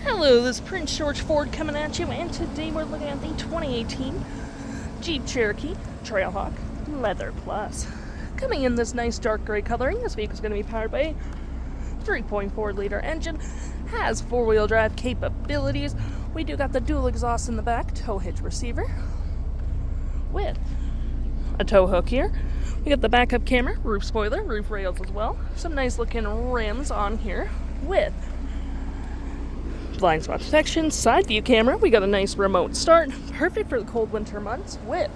Hello, this is Prince George Ford coming at you, and today we're looking at the 2018 Jeep Cherokee Trailhawk Leather Plus. Coming in this nice dark gray coloring, this vehicle is going to be powered by a 3.4 liter engine, has four-wheel drive capabilities. We do got the dual exhaust in the back, tow hitch receiver, with a tow hook here. We got the backup camera, roof spoiler, roof rails as well. Some nice looking rims on here with blind spot protection, side view camera. We got a nice remote start, perfect for the cold winter months, with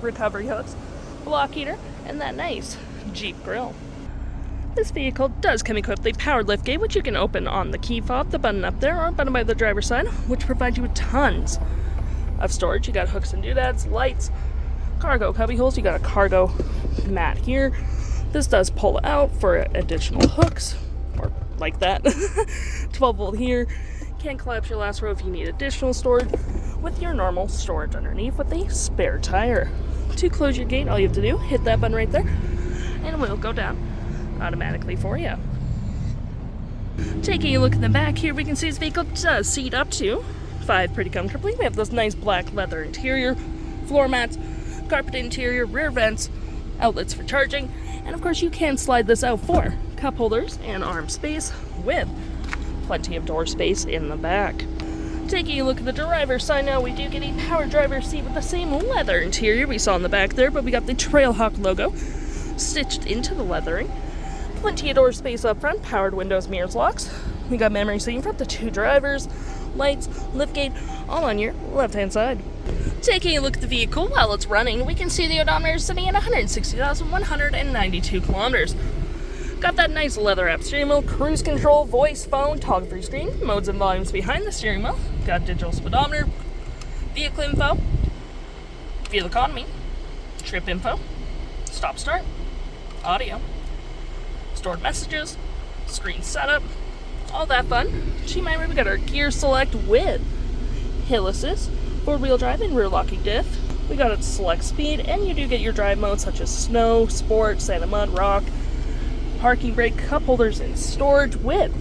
recovery hooks, block heater, and that nice Jeep grill. This vehicle does come equipped with a powered liftgate, which you can open on the key fob, the button up there, or button by the driver's side, which provides you with tons of storage. You got hooks and doodads, lights, cargo cubby holes. You got a cargo mat here. This does pull out for additional hooks, or like that. 12 volt here. Can collapse your last row if you need additional storage, with your normal storage underneath with a spare tire. To close your gate, all you have to do, hit that button right there, and it will go down automatically for you. Taking a look in the back here, we can see this vehicle does seat up to 5 pretty comfortably. We have this nice black leather interior, floor mats, carpet interior, rear vents, outlets for charging, and of course you can slide this out for cup holders and arm space, with plenty of door space in the back. Taking a look at the driver's side now, we do get a power driver's seat with the same leather interior we saw in the back there, but we got the Trailhawk logo stitched into the leathering. Plenty of door space up front, powered windows, mirrors, locks. We got memory seating for up to 2 drivers, lights, liftgate, all on your left-hand side. Taking a look at the vehicle while it's running, we can see the odometer sitting at 160,192 kilometers. Got that nice leather app steering wheel, cruise control, voice, phone, toggle-free screen, modes and volumes behind the steering wheel. Got digital speedometer, vehicle info, fuel economy, trip info, stop start, audio, stored messages, screen setup, all that fun. We got our gear select with hill assist, four-wheel drive, and rear locking diff. We got it select speed, and you do get your drive modes such as snow, sport, sand and mud, rock, parking brake, cup holders, and storage. With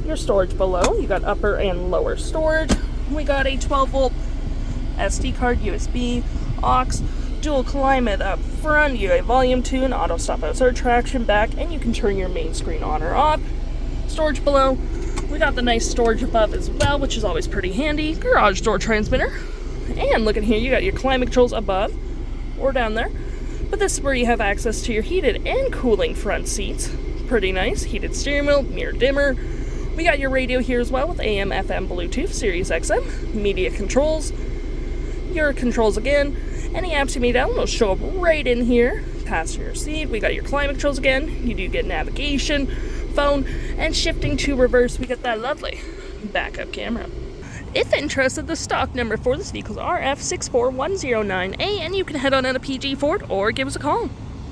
your storage below, you got upper and lower storage. We got a 12 volt SD card, USB, aux, dual climate up front, you got volume tune, auto stop outside, traction back, and you can turn your main screen on or off. Storage below, we got the nice storage above as well, which is always pretty handy. Garage door transmitter, and look at here, you got your climate controls above or down there. But this is where you have access to your heated and cooling front seats. Pretty nice. Heated steering wheel, mirror dimmer. We got your radio here as well with AM, FM, Bluetooth, SiriusXM, media controls, your controls again. Any apps you may download will show up right in here. Passenger seat. We got your climate controls again. You do get navigation, phone, and shifting to reverse. We got that lovely backup camera. If interested, the stock number for this vehicle is RF64109A, and you can head on out to PG Ford or give us a call.